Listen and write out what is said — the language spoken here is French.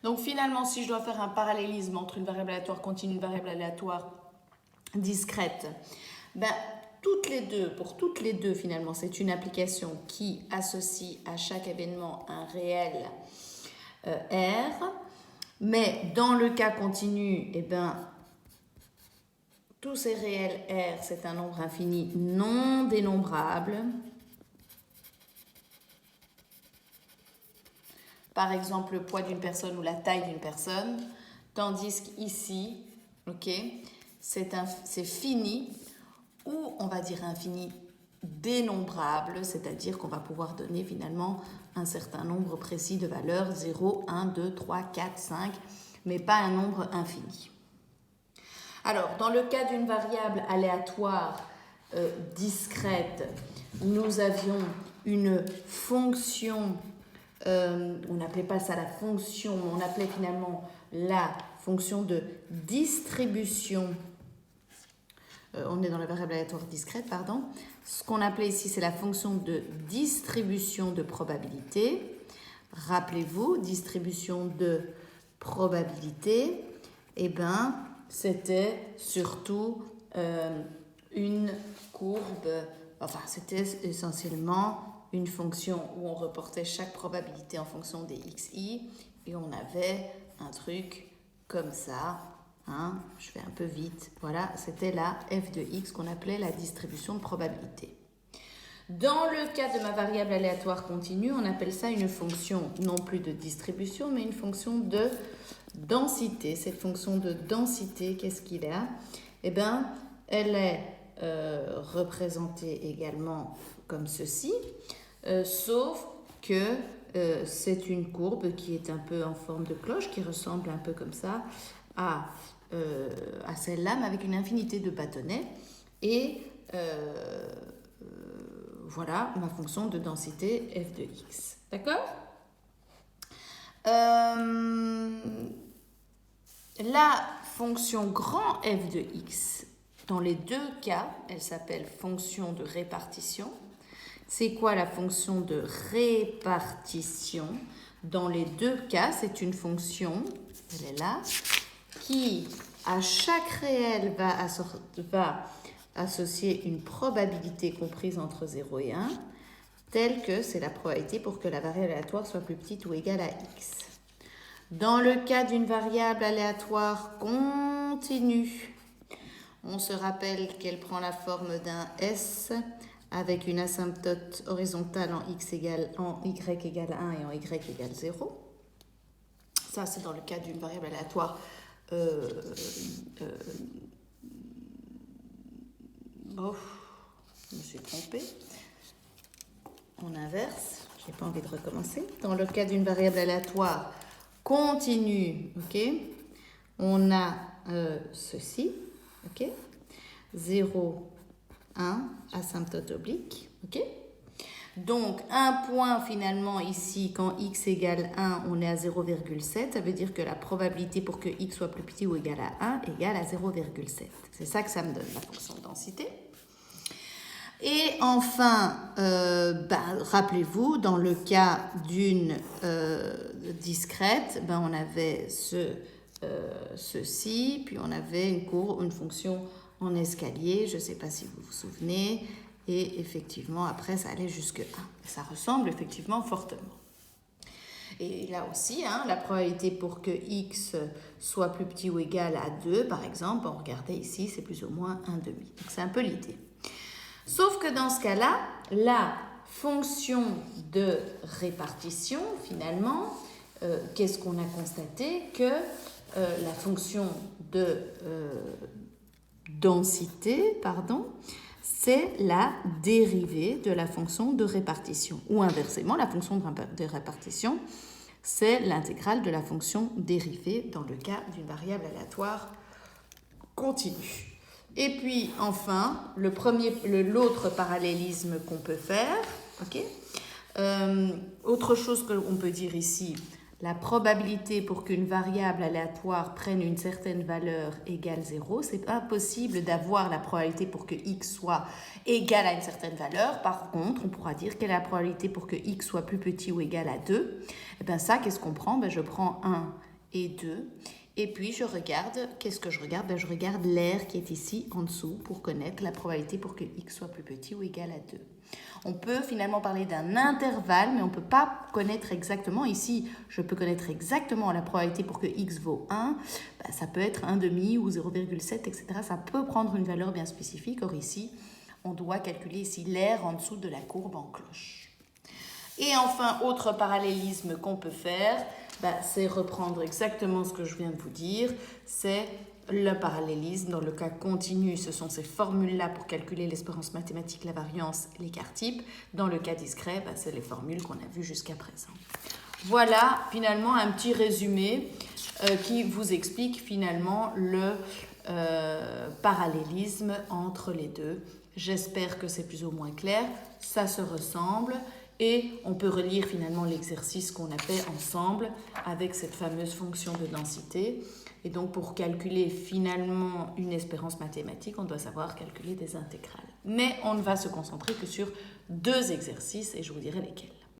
Donc finalement, si je dois faire un parallélisme entre une variable aléatoire continue et une variable aléatoire discrète, ben, pour toutes les deux, finalement, c'est une application qui associe à chaque événement un réel R. Mais dans le cas continu, eh ben, tous ces réels R, c'est un nombre infini non dénombrable. Par exemple, le poids d'une personne ou la taille d'une personne. Tandis qu'ici, okay, c'est fini, ou on va dire infini dénombrable, c'est-à-dire qu'on va pouvoir donner finalement un certain nombre précis de valeurs, 0, 1, 2, 3, 4, 5, mais pas un nombre infini. Alors, dans le cas d'une variable aléatoire discrète, nous avions une fonction, on n'appelait pas ça la fonction, on appelait finalement la fonction de distribution. On est dans la variable aléatoire discrète, pardon. Ce qu'on appelait ici, c'est la fonction de distribution de probabilité. Rappelez-vous, distribution de probabilité, eh ben, c'était surtout une courbe, enfin, c'était essentiellement une fonction où on reportait chaque probabilité en fonction des xi et on avait un truc comme ça. Hein, je fais un peu vite. Voilà, c'était la f de x qu'on appelait la distribution de probabilité. Dans le cas de ma variable aléatoire continue, on appelle ça une fonction non plus de distribution, mais une fonction de densité. Cette fonction de densité, qu'est-ce qu'il y a? Eh bien, elle est représentée également comme ceci, sauf que c'est une courbe qui est un peu en forme de cloche, qui ressemble un peu comme ça à celle-là, mais avec une infinité de bâtonnets. Et voilà ma fonction de densité f de x. D'accord? La fonction grand f de x, dans les deux cas, elle s'appelle fonction de répartition. C'est quoi la fonction de répartition? Dans les deux cas, c'est une fonction, elle est là, qui, à chaque réel, va associer une probabilité comprise entre 0 et 1, telle que c'est la probabilité pour que la variable aléatoire soit plus petite ou égale à x. Dans le cas d'une variable aléatoire continue, on se rappelle qu'elle prend la forme d'un S avec une asymptote horizontale en y égale 1 et en y égale 0. Ça, c'est dans le cas d'une variable aléatoire je me suis trompée. On inverse. Je n'ai pas envie de recommencer. Dans le cas d'une variable aléatoire continue, ok, on a ceci, ok, 0, 1, asymptote oblique, ok. Donc, un point finalement ici, quand x égale 1, on est à 0,7. Ça veut dire que la probabilité pour que x soit plus petit ou égal à 1 égale à 0,7. C'est ça que ça me donne, la fonction de densité. Et enfin, rappelez-vous, dans le cas d'une discrète, on avait ceci, puis on avait une fonction en escalier, je ne sais pas si vous vous souvenez. Et effectivement, après, ça allait jusque 1. Ça ressemble effectivement fortement. Et là aussi, la probabilité pour que x soit plus petit ou égal à 2, par exemple, regardez ici, c'est plus ou moins 1,5. Donc, c'est un peu l'idée. Sauf que dans ce cas-là, la fonction de répartition, finalement, qu'est-ce qu'on a constaté? Que la fonction de densité, c'est la dérivée de la fonction de répartition. Ou inversement, la fonction de répartition, c'est l'intégrale de la fonction dérivée dans le cas d'une variable aléatoire continue. Et puis, enfin, l'autre parallélisme qu'on peut faire, ok, autre chose qu'on peut dire ici, la probabilité pour qu'une variable aléatoire prenne une certaine valeur égale 0, c'est impossible d'avoir la probabilité pour que x soit égal à une certaine valeur. Par contre, on pourra dire quelle est la probabilité pour que x soit plus petit ou égal à 2. Et bien ça, qu'est-ce qu'on prend? Je prends 1 et 2. Et puis, je regarde, qu'est-ce que je regarde? Je regarde l'air qui est ici en dessous pour connaître la probabilité pour que x soit plus petit ou égal à 2. On peut finalement parler d'un intervalle, mais on ne peut pas connaître exactement. Ici, je peux connaître exactement la probabilité pour que x vaut 1. Ça peut être 1,5 ou 0,7, etc. Ça peut prendre une valeur bien spécifique. Or ici, on doit calculer ici l'air en dessous de la courbe en cloche. Et enfin, autre parallélisme qu'on peut faire, c'est reprendre exactement ce que je viens de vous dire. C'est le parallélisme. Dans le cas continu, ce sont ces formules-là pour calculer l'espérance mathématique, la variance, l'écart type. Dans le cas discret, c'est les formules qu'on a vues jusqu'à présent. Voilà finalement un petit résumé qui vous explique finalement le parallélisme entre les deux. J'espère que c'est plus ou moins clair. Ça se ressemble. Et on peut relire finalement l'exercice qu'on a fait ensemble avec cette fameuse fonction de densité. Et donc pour calculer finalement une espérance mathématique, on doit savoir calculer des intégrales. Mais on ne va se concentrer que sur 2 exercices et je vous dirai lesquels.